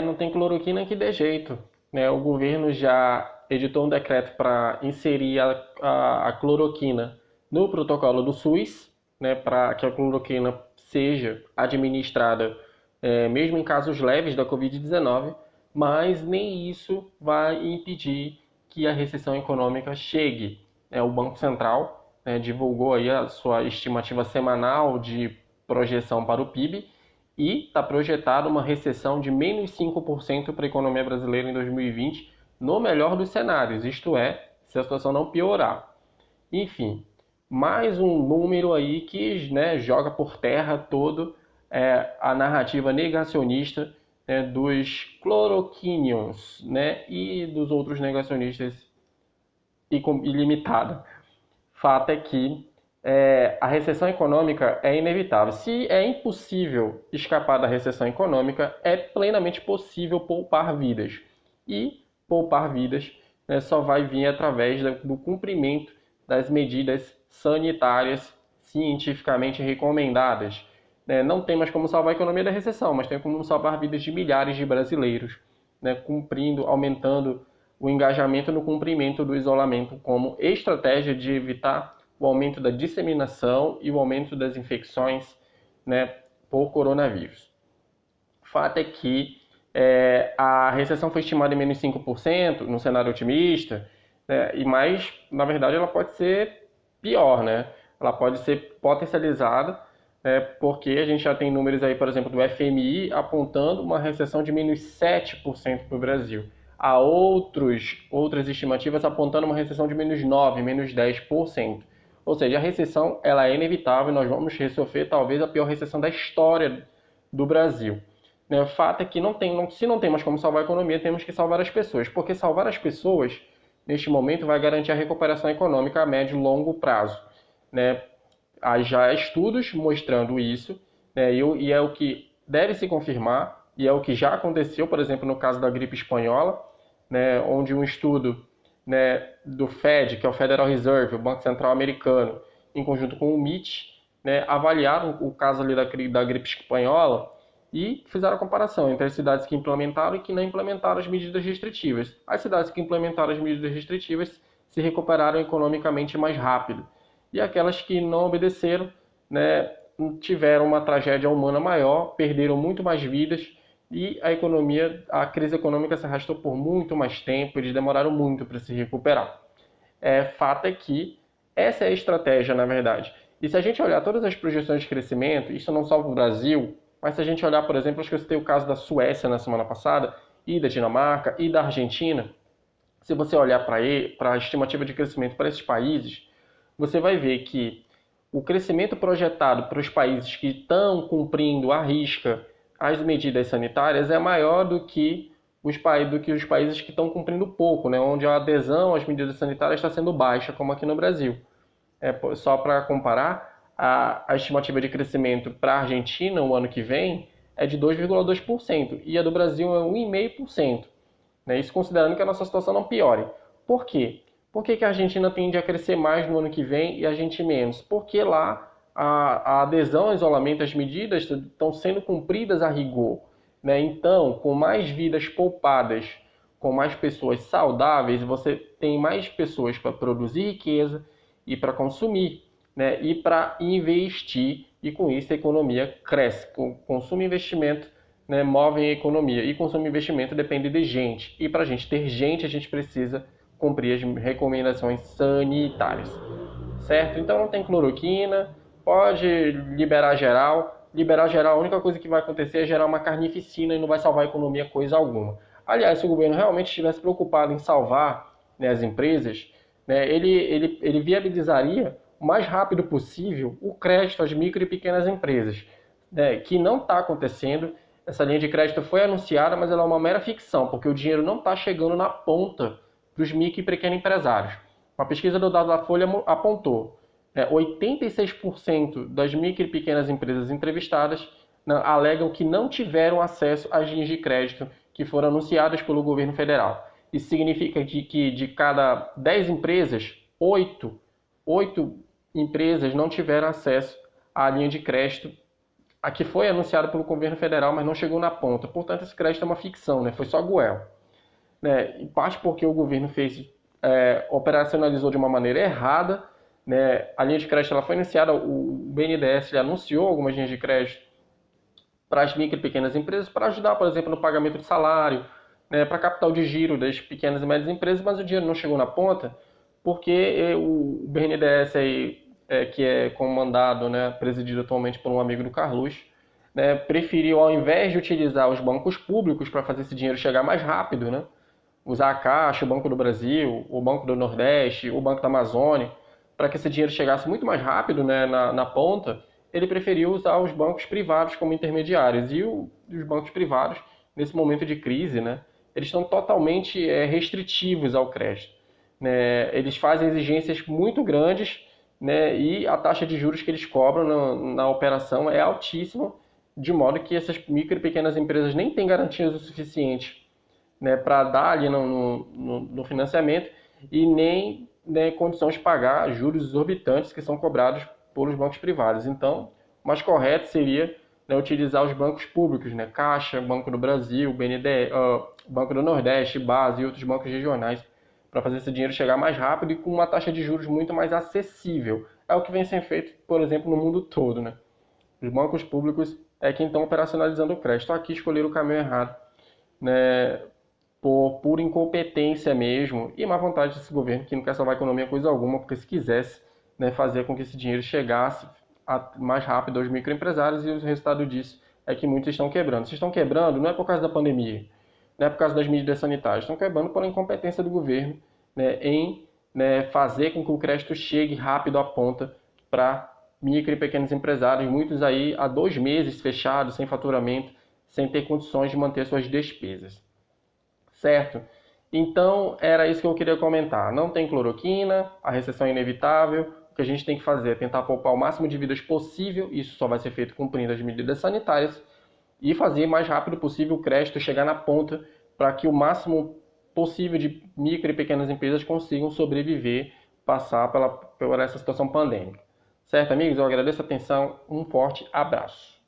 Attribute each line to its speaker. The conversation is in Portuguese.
Speaker 1: Não tem cloroquina que dê jeito, né? O governo já editou um decreto para inserir a cloroquina no protocolo do SUS, né? Para que a cloroquina seja administrada mesmo em casos leves da Covid-19, mas nem isso vai impedir que a recessão econômica chegue. O Banco Central divulgou aí a sua estimativa semanal de projeção para o PIB e está projetada uma recessão de menos 5% para a economia brasileira em 2020, no melhor dos cenários, isto é, se a situação não piorar. Enfim, mais um número aí que, né, joga por terra todo a narrativa negacionista, né, dos cloroquinions, né, e dos outros negacionistas ilimitada. Fato é que a recessão econômica é inevitável. Se é impossível escapar da recessão econômica, é plenamente possível poupar vidas. E poupar vidas, né, só vai vir através do cumprimento das medidas sanitárias cientificamente recomendadas. Não tem mais como salvar a economia da recessão, mas tem como salvar vidas de milhares de brasileiros, né, cumprindo, aumentando o engajamento no cumprimento do isolamento como estratégia de evitar o aumento da disseminação e o aumento das infecções, né, por coronavírus. O fato é que a recessão foi estimada em menos 5% no cenário otimista, né, mas, na verdade, ela pode ser pior, né? Ela pode ser potencializada, porque a gente já tem números aí, por exemplo, do FMI apontando uma recessão de menos 7% para o Brasil. Há outras estimativas apontando uma recessão de menos 9%, menos 10%. Ou seja, a recessão ela é inevitável e nós vamos sofrer talvez a pior recessão da história do Brasil. O fato é que se não tem mais como salvar a economia, temos que salvar as pessoas, porque salvar as pessoas, neste momento, vai garantir a recuperação econômica a médio e longo prazo. Há já estudos mostrando isso, né, e é o que deve se confirmar, e é o que já aconteceu, por exemplo, no caso da gripe espanhola, né, onde um estudo, né, do Fed, que é o Federal Reserve, o Banco Central Americano, em conjunto com o MIT, né, avaliaram o caso ali da gripe espanhola e fizeram a comparação entre as cidades que implementaram e que não implementaram as medidas restritivas. As cidades que implementaram as medidas restritivas se recuperaram economicamente mais rápido. E aquelas que não obedeceram, né, tiveram uma tragédia humana maior, perderam muito mais vidas e a crise econômica se arrastou por muito mais tempo, eles demoraram muito para se recuperar. Fato é que essa é a estratégia, na verdade. E se a gente olhar todas as projeções de crescimento, isso não salva o Brasil, mas se a gente olhar, por exemplo, acho que eu citei o caso da Suécia na semana passada, e da Dinamarca, e da Argentina, se você olhar para a estimativa de crescimento para esses países, você vai ver que o crescimento projetado para os países que estão cumprindo à risca as medidas sanitárias é maior do que os países que estão cumprindo pouco, né? Onde a adesão às medidas sanitárias está sendo baixa, como aqui no Brasil. Só para comparar, a estimativa de crescimento para a Argentina o ano que vem é de 2,2% e a do Brasil é 1,5%. Né? Isso considerando que a nossa situação não piore. Por quê? Por que a Argentina tende a crescer mais no ano que vem e a gente menos? Porque lá a adesão ao isolamento, as medidas estão sendo cumpridas a rigor. Né? Então, com mais vidas poupadas, com mais pessoas saudáveis, você tem mais pessoas para produzir riqueza e para consumir, né? E para investir, e com isso a economia cresce. Com consumo e investimento, né, movem a economia, e consumo e investimento depende de gente. E para a gente ter gente, a gente precisa cumprir as recomendações sanitárias, certo? Então não tem cloroquina, pode liberar geral. Liberar geral, a única coisa que vai acontecer é gerar uma carnificina e não vai salvar a economia coisa alguma. Aliás, se o governo realmente estivesse preocupado em salvar, né, as empresas, né, ele viabilizaria o mais rápido possível o crédito às micro e pequenas empresas, né, que não está acontecendo. Essa linha de crédito foi anunciada, mas ela é uma mera ficção, porque o dinheiro não está chegando na ponta para os micro e pequenos empresários. Uma pesquisa do dado da Folha apontou 86% das micro e pequenas empresas entrevistadas alegam que não tiveram acesso às linhas de crédito que foram anunciadas pelo governo federal. Isso significa que de cada 10 empresas, 8 empresas não tiveram acesso à linha de crédito a que foi anunciada pelo governo federal, mas não chegou na ponta. Portanto, esse crédito é uma ficção, né? Foi só goela. Né? Em parte porque o governo operacionalizou de uma maneira errada, né? A linha de crédito ela foi anunciada, o BNDES ele anunciou algumas linhas de crédito para as micro e pequenas empresas para ajudar, por exemplo, no pagamento de salário, né? Para capital de giro das pequenas e médias empresas, mas o dinheiro não chegou na ponta porque o BNDES aí, que é comandado, né, presidido atualmente por um amigo do Carlos, né, preferiu, ao invés de utilizar os bancos públicos para fazer esse dinheiro chegar mais rápido, né, usar a Caixa, o Banco do Brasil, o Banco do Nordeste, o Banco da Amazônia, para que esse dinheiro chegasse muito mais rápido, né, na ponta, ele preferiu usar os bancos privados como intermediários. E os bancos privados, nesse momento de crise, né, eles estão totalmente restritivos ao crédito. Né? Eles fazem exigências muito grandes, né, e a taxa de juros que eles cobram na operação é altíssima, de modo que essas micro e pequenas empresas nem têm garantias o suficiente, né, para dar ali no financiamento e nem, né, condições de pagar juros exorbitantes que são cobrados pelos bancos privados. Então, o mais correto seria, né, utilizar os bancos públicos, né, Caixa, Banco do Brasil, Banco do Nordeste, Base e outros bancos regionais, para fazer esse dinheiro chegar mais rápido e com uma taxa de juros muito mais acessível. É o que vem sendo feito, por exemplo, no mundo todo. Né? Os bancos públicos é quem estão operacionalizando o crédito. Aqui escolheram o caminho errado, né, por pura incompetência mesmo e má vontade desse governo que não quer salvar a economia coisa alguma, porque se quisesse, né, fazer com que esse dinheiro chegasse mais rápido aos microempresários, e o resultado disso é que muitos estão quebrando. Se estão quebrando, não é por causa da pandemia, não é por causa das medidas sanitárias, estão quebrando pela incompetência do governo, né, em, né, fazer com que o crédito chegue rápido à ponta para micro e pequenos empresários, muitos aí há 2 meses fechados, sem faturamento, sem ter condições de manter suas despesas. Certo? Então, era isso que eu queria comentar. Não tem cloroquina, a recessão é inevitável. O que a gente tem que fazer é tentar poupar o máximo de vidas possível. Isso só vai ser feito cumprindo as medidas sanitárias. E fazer o mais rápido possível o crédito chegar na ponta para que o máximo possível de micro e pequenas empresas consigam sobreviver, passar por essa situação pandêmica. Certo, amigos? Eu agradeço a atenção. Um forte abraço.